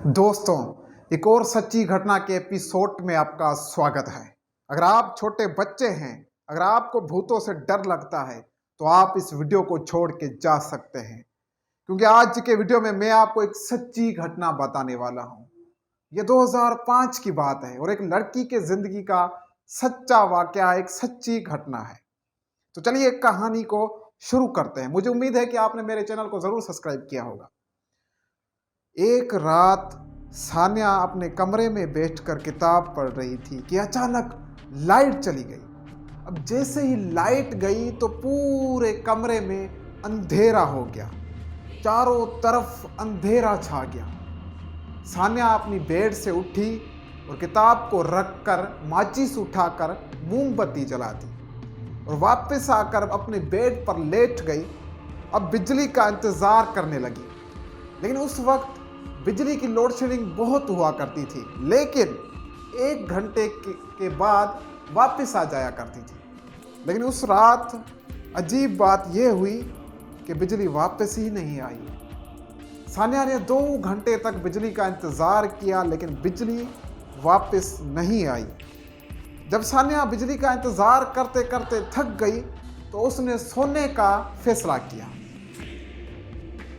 दोस्तों, एक और सच्ची घटना के एपिसोड में आपका स्वागत है। अगर आप छोटे बच्चे हैं, अगर आपको भूतों से डर लगता है तो आप इस वीडियो को छोड़ के जा सकते हैं, क्योंकि आज के वीडियो में मैं आपको एक सच्ची घटना बताने वाला हूं। ये 2005 की बात है और एक लड़की के जिंदगी का सच्चा वाकया, एक सच्ची घटना है। तो चलिए एक कहानी को शुरू करते हैं। मुझे उम्मीद है कि आपने मेरे चैनल को जरूर सब्सक्राइब किया होगा। एक रात सान्या अपने कमरे में बैठकर किताब पढ़ रही थी कि अचानक लाइट चली गई। अब जैसे ही लाइट गई तो पूरे कमरे में अंधेरा हो गया, चारों तरफ अंधेरा छा गया। सान्या अपनी बेड से उठी और किताब को रखकर माचिस उठाकर मोमबत्ती जला दी और वापस आकर अपने बेड पर लेट गई। अब बिजली का इंतजार करने लगी, लेकिन उस वक्त बिजली की लोड शेडिंग बहुत हुआ करती थी, लेकिन 1 घंटे के बाद वापस आ जाया करती थी। लेकिन उस रात अजीब बात यह हुई कि बिजली वापस ही नहीं आई। सान्या ने 2 घंटे तक बिजली का इंतज़ार किया, लेकिन बिजली वापस नहीं आई। जब सान्या बिजली का इंतज़ार करते करते थक गई तो उसने सोने का फैसला किया।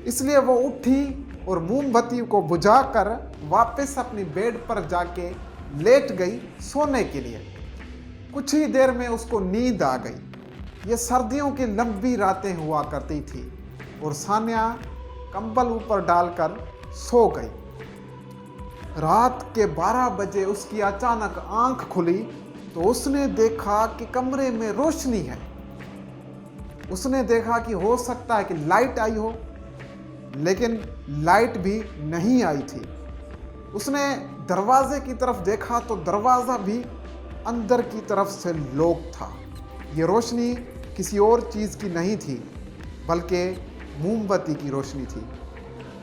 इसलिए वो उठी और मोमबत्ती को बुझाकर वापस अपनी बेड पर जाके लेट गई सोने के लिए। कुछ ही देर में उसको नींद आ गई। ये सर्दियों की लंबी रातें हुआ करती थी और सान्या कंबल ऊपर डालकर सो गई। रात के 12 बजे उसकी अचानक आंख खुली तो उसने देखा कि कमरे में रोशनी है। उसने देखा कि हो सकता है कि लाइट आई हो, लेकिन लाइट भी नहीं आई थी। उसने दरवाजे की तरफ देखा तो दरवाज़ा भी अंदर की तरफ से लॉक था। ये रोशनी किसी और चीज़ की नहीं थी, बल्कि मोमबत्ती की रोशनी थी।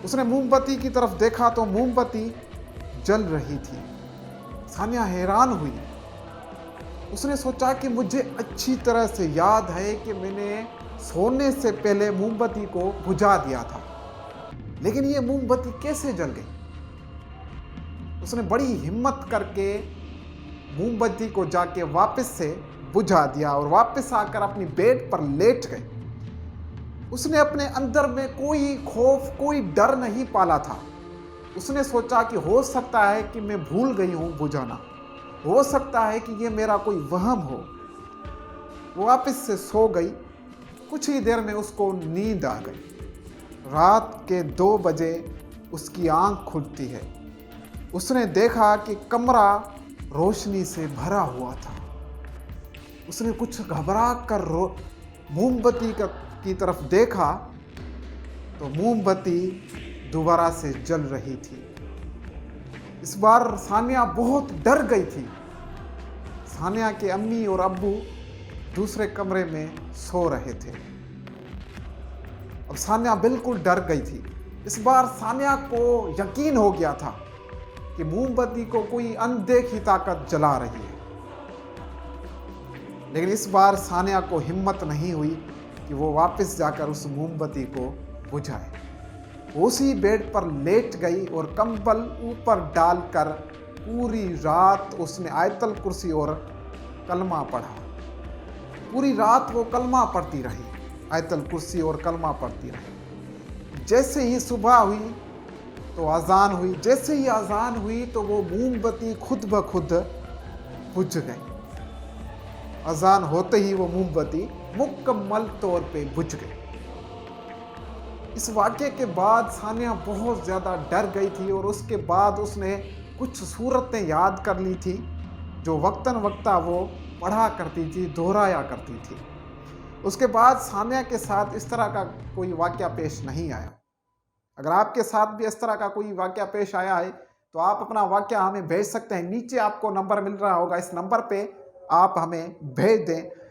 उसने मोमबत्ती की तरफ देखा तो मोमबत्ती जल रही थी। सान्या हैरान हुई। उसने सोचा कि मुझे अच्छी तरह से याद है कि मैंने सोने से पहले मोमबत्ती को बुझा दिया था, लेकिन ये मोमबत्ती कैसे जल गई? उसने बड़ी हिम्मत करके मोमबत्ती को जाके वापस से बुझा दिया और वापस आकर अपनी बेड पर लेट गई। उसने अपने अंदर में कोई खौफ, कोई डर नहीं पाला था। उसने सोचा कि हो सकता है कि मैं भूल गई हूँ बुझाना, हो सकता है कि ये मेरा कोई वहम हो। वो वापस से सो गई। कुछ ही देर में उसको नींद आ गई। रात के 2 बजे उसकी आंख खुलती है। उसने देखा कि कमरा रोशनी से भरा हुआ था। उसने कुछ घबरा कर मोमबत्ती की तरफ देखा तो मोमबत्ती दोबारा से जल रही थी। इस बार सान्या बहुत डर गई थी। सान्या के अम्मी और अब्बू दूसरे कमरे में सो रहे थे। अब सान्या बिल्कुल डर गई थी। इस बार सान्या को यकीन हो गया था कि मोमबत्ती को कोई अनदेखी ताकत जला रही है। लेकिन इस बार सान्या को हिम्मत नहीं हुई कि वो वापस जाकर उस मोमबत्ती को बुझाए। उसी बेड पर लेट गई और कंबल ऊपर डालकर पूरी रात उसने आयतल कुर्सी और कलमा पढ़ा। पूरी रात वो कलमा पढ़ती रही, आयतल कुर्सी और कलमा पढ़ती रही। जैसे ही सुबह हुई तो अजान हुई। जैसे ही अजान हुई तो वो मोमबत्ती खुद ब खुद बुझ गई। अजान होते ही वो मोमबत्ती मुकम्मल तौर पे बुझ गई। इस वाक़े के बाद सान्या बहुत ज़्यादा डर गई थी और उसके बाद उसने कुछ सूरतें याद कर ली थी जो वक्तन वक्ता वो पढ़ा करती थी, दोहराया करती थी। उसके बाद सान्या के साथ इस तरह का कोई वाक़या पेश नहीं आया। अगर आपके साथ भी इस तरह का कोई वाक़या पेश आया है तो आप अपना वाक़या हमें भेज सकते हैं। नीचे आपको नंबर मिल रहा होगा, इस नंबर पे आप हमें भेज दें।